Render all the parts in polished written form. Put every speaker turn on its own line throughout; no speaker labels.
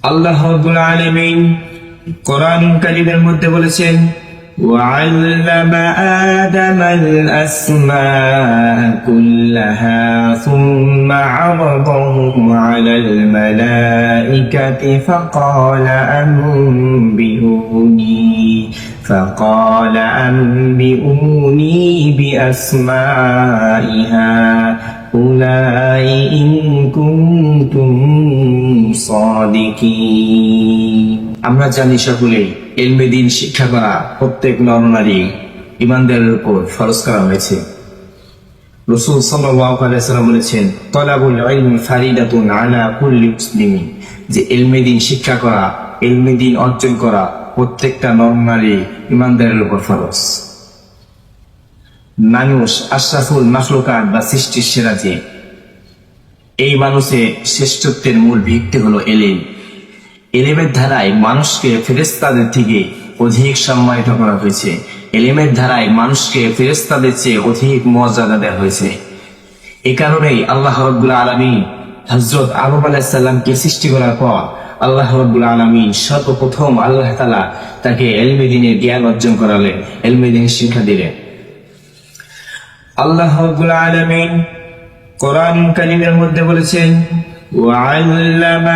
আল্লাহ রাব্বুল আলামিন কোরআন কারীমের মধ্যে বলেছেন وعلم آدم الأسماء كلها ثم عرضهم على الملائكة فقال أنبئوني بأسماء هؤلاء إن كنتم صادقين আমরা জানি সকলেই ইলমে দ্বীন শিক্ষা করা প্রত্যেক নর-নারী ঈমানদারের উপর ফরজ করা হয়েছে। রাসূল সাল্লাল্লাহু আলাইহি ওয়াসাল্লাম বলেছেন, তালাবুল ইলমি ফারিদাতুন আলা কুল্লি মুসলিমিন, যে ইলমে দ্বীন শিক্ষা করা, ইলমে দ্বীন অর্জন করা প্রত্যেকটা নর-নারী ঈমানদারের উপর ফরজ। মানুষ আশরাফুল মাখলুকাত বা সৃষ্টির সেরা যে, এই মানুষের শ্রেষ্ঠত্বের মূল ভিত্তি হলো ইলম। ইলমের ধারায় মানুষকে ফেরেশতাদের থেকে অধিক সম্মানিত করা হয়েছে। ইলমের ধারায় মানুষকে ফেরেশতাদের চেয়ে অধিক মর্যাদা দেওয়া হয়েছে। এই কারণেই আল্লাহ রাব্বুল আলামিন হযরত আদম আলাইহিস সালামকে সৃষ্টি করার পর আল্লাহ রাব্বুল আলামিন সর্বপ্রথম আল্লাহ তাআলা তাকে ইলমে দ্বীনের জ্ঞান অর্জন করালেন, ইলমে দ্বীন শিক্ষা দিলেন। আল্লাহ রাব্বুল আলামিন কোরআন কারীমের মধ্যে বলেছেন وعلم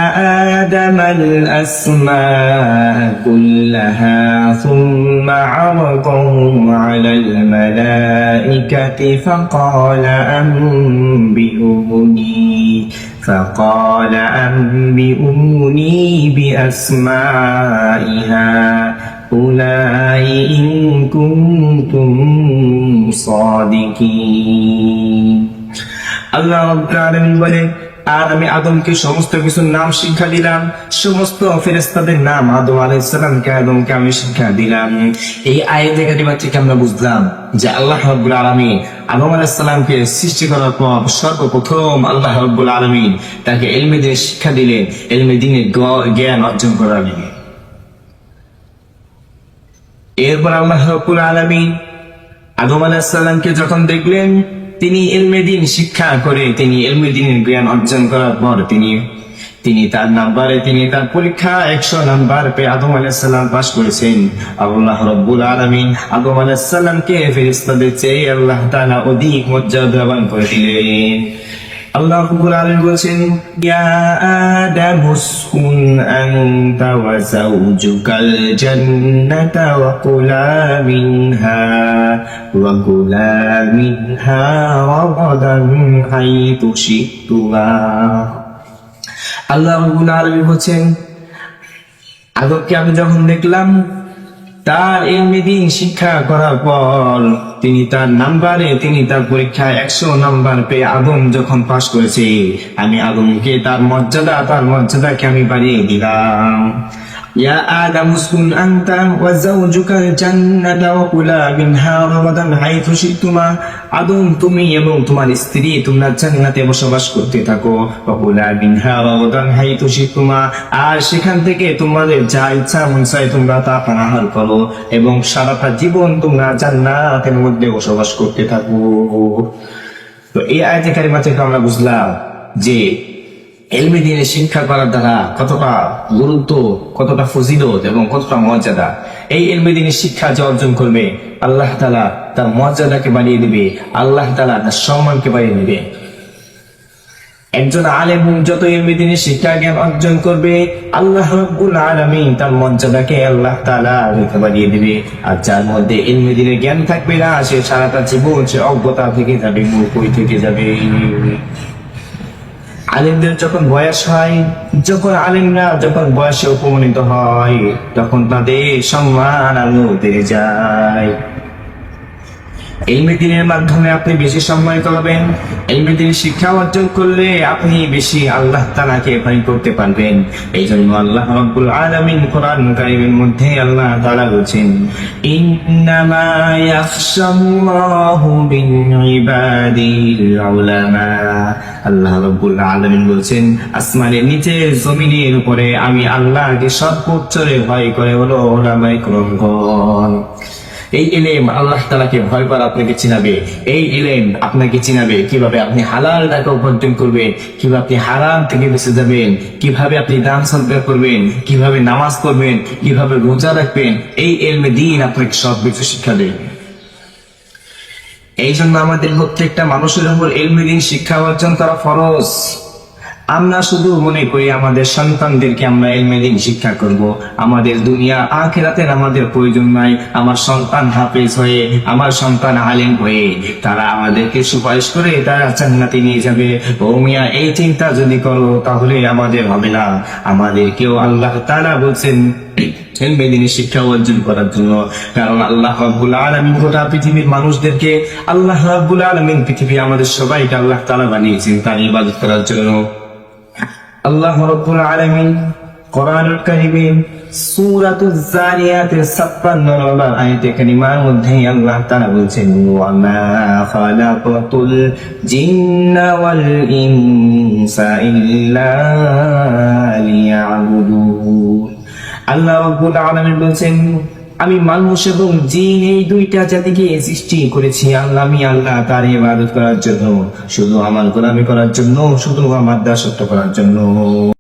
آدم الأسماء كلها ثم عرضهم على الملائكة فقال أنبئوني بأسماء هؤلاء إن كنتم صادقين আল্লাহ রাব্বুল আলামিন বলেন, আর আমি আদমকে সমস্ত কিছুর নাম শিক্ষা দিলাম, সমস্ত ফেরেশতাদের নাম আদম আলাইহিস সালামকে আদমকে আমি শিক্ষা দিলাম। এই আয়াতে কারিমা থেকে আমরা বুঝলাম যে আল্লাহ রাব্বুল আলামিন আদম আলাইহিস সালামকে সৃষ্টি করার পর সর্বপ্রথম আল্লাহ রাব্বুল আলামিন তাকে ইলমে দ্বীনের শিক্ষা দিলেন, ইলমে দ্বীনের জ্ঞান অর্জন করালেন। এরপর আল্লাহ রাব্বুল আলামিন আদম আলাইহিস সালামকে যখন দেখলেন তিনি ইলমে দ্বীন শিক্ষা করে, তিনি ইলমে দ্বীনের জ্ঞান অর্জন করার পর তিনি তার পরীক্ষা 100 নাম্বার পেয়ে আদম আলাইহিস সালাম পাস করেছেন। আল্লাহ রাব্বুল আলামিন আদম আলাইহিস সালামকে ফেরেশতাদের চেয়ে আল্লাহ তাআলা অধিক মর্যাদাবান করে দিলেন। আল্লাহ রাব্বুল আলামিন বলেছেন, ইয়া আদাম উসকুন আনতা ওয়া যাওজুকাল জান্নাতা ওয়া কুলা মিনহা রাগাদান হাইতু শি'তুমা। আল্লাহ রাব্বুল আলামিন বলেছেন, আদমকে আমি যখন দেখলাম তার ইলমে দ্বীন শিক্ষা করার পর তিনি তার পরীক্ষায় 100 নাম্বার পেয়ে আদম যখন পাস করেছে, আমি আদমকে তার মর্যাদাকে আমি বাড়িয়ে দিলাম। ইয়া আদম উসকুন আনতা ওয়া যাওজুকাল জান্নাতা ওয়া কুলা মিনহা রাগাদান হাইতু শি'তুমা। আদম, তুমি এবং তোমার স্ত্রী তোমরা জান্নাতে বসবাস করতে থাকো, ওয়া কুলা মিনহা রাগাদান হাইতু শি'তুমা, আর সেখান থেকে তোমাদের যা ইচ্ছা মন চায় তোমরা তা পানাহার করো এবং সারাটা জীবন তোমরা জান্নাতের মধ্যে বসবাস করতে থাকো। তো এই আয়াতে কারিমা থেকে আমরা বুঝলাম যে ইলমে দ্বীনের শিক্ষা করার দ্বারা কতটা গুরুত্ব, কতটা ফজিলত এবং কতটা মর্যাদা। এই ইলমে দ্বীনের শিক্ষা যে অর্জন করবে, আল্লাহ তাআলা তার মর্যাদাকে বাড়িয়ে দিবে, আল্লাহ তাআলা তার সম্মানকে বাড়িয়ে দিবে। একজন আলেম যত ইলমে দ্বীনের শিক্ষা জ্ঞান অর্জন করবে, আল্লাহ রাব্বুল আলামিন তার মর্যাদাকে আল্লাহ তাআলা বাড়িয়ে দিবে। আর যার মধ্যে ইলমে দ্বীনের জ্ঞান থাকবে না, সে সারাটা জীবন সে অজ্ঞতা থেকে যাবে, মূর্খই থেকে যাবে। আলেমদের যখন বয়স হয়, আলেমরা যখন বয়সে উপনীত হয়, তখন তাদের সম্মান আরো বেড়ে যায়। ইলমে দ্বীনের মাধ্যমে আপনি বেশি সম্মানিত হবেন। ইলমে দ্বীনের শিক্ষা অর্জন করলে আপনি বেশি আল্লাহ তাআলাকে ভয় করতে পারবেন। এই জন্য আল্লাহ রাব্বুল আলামিন কোরআন কারীমের মধ্যে আল্লাহ তাআলা বলেছেন, ইন্নামা ইয়াখশাল্লাহু মিন ইবাদিল উলামা। আল্লাহ রাব্বুল আলামিন বলেছেন, আসমানের নিচে জমিনের উপরে আমি আল্লাহকে সর্বোচ্চ ভয় করে হলো উলামায়ে কেরামগণ। এই ইলম আল্লাহ তাআলাকে ভয় করা আপনাকে চিনাবে। এই ইলম আপনাকে চিনাবে কিভাবে আপনি হালাল টাকা উপার্জন করবেন, কিভাবে আপনি হারাম থেকে বেঁচে যাবেন, কিভাবে আপনি দান সদকা করবেন, কিভাবে নামাজ পড়বেন, কিভাবে রোজা রাখবেন। এই ইলমে দ্বীন আপনাকে সব কিছু শিক্ষা দেবে। এই জন্য আমাদের প্রত্যেকটা মানুষের উপর ইলমে দ্বীন শিক্ষা অর্জন করা ফরজ। আমরা শুধু মনে করি আমাদের সন্তানদেরকে আমরা ইলমে দ্বীন শিক্ষা করব, আমাদের দুনিয়া আখিরাতের আমাদের প্রয়োজন নাই। আমার সন্তান হাফেজ হয়ে, আমার সন্তান আলেম হয়ে তারা আমাদেরকে সুপারিশ করে তারা জান্নাতে নিয়ে যাবে। ও মিয়া, এই চিন্তা যদি করো তাহলে আমাদের হবে না। আমাদেরকেও আল্লাহ তাআলা বলছেন ইলমে দ্বীনের শিক্ষা অর্জন করার জন্য। কারণ আল্লাহ রাব্বুল আলামিন গোটা পৃথিবীর মানুষদেরকে, আল্লাহ রাব্বুল আলামিন পৃথিবী আমাদের সবাইকে আল্লাহ তাআলা বানিয়েছেন তার ইবাদত করার জন্য। আল্লাহ রাব্বুল আলামিন কোরআনুল কারীমে সূরাতুজ জারিয়াতের 56 নম্বর আয়াতে কারিমার মধ্যে আল্লাহ তাআলা বলছেন, ওয়া মা খালাকাতুল জিন্না ওয়াল ইনসা ইল্লা লিয়াবুদুন। আল্লাহ রাব্বুল আলামিন বলছেন, আমি মানুষ এবং জিন এই দুইটা জাতিকে সৃষ্টি করেছি আমি আল্লাহ তার ইবাদত করার জন্য, শুধু আমার গোলামি করার জন্য, শুধু আমার দাসত্ব করার জন্য।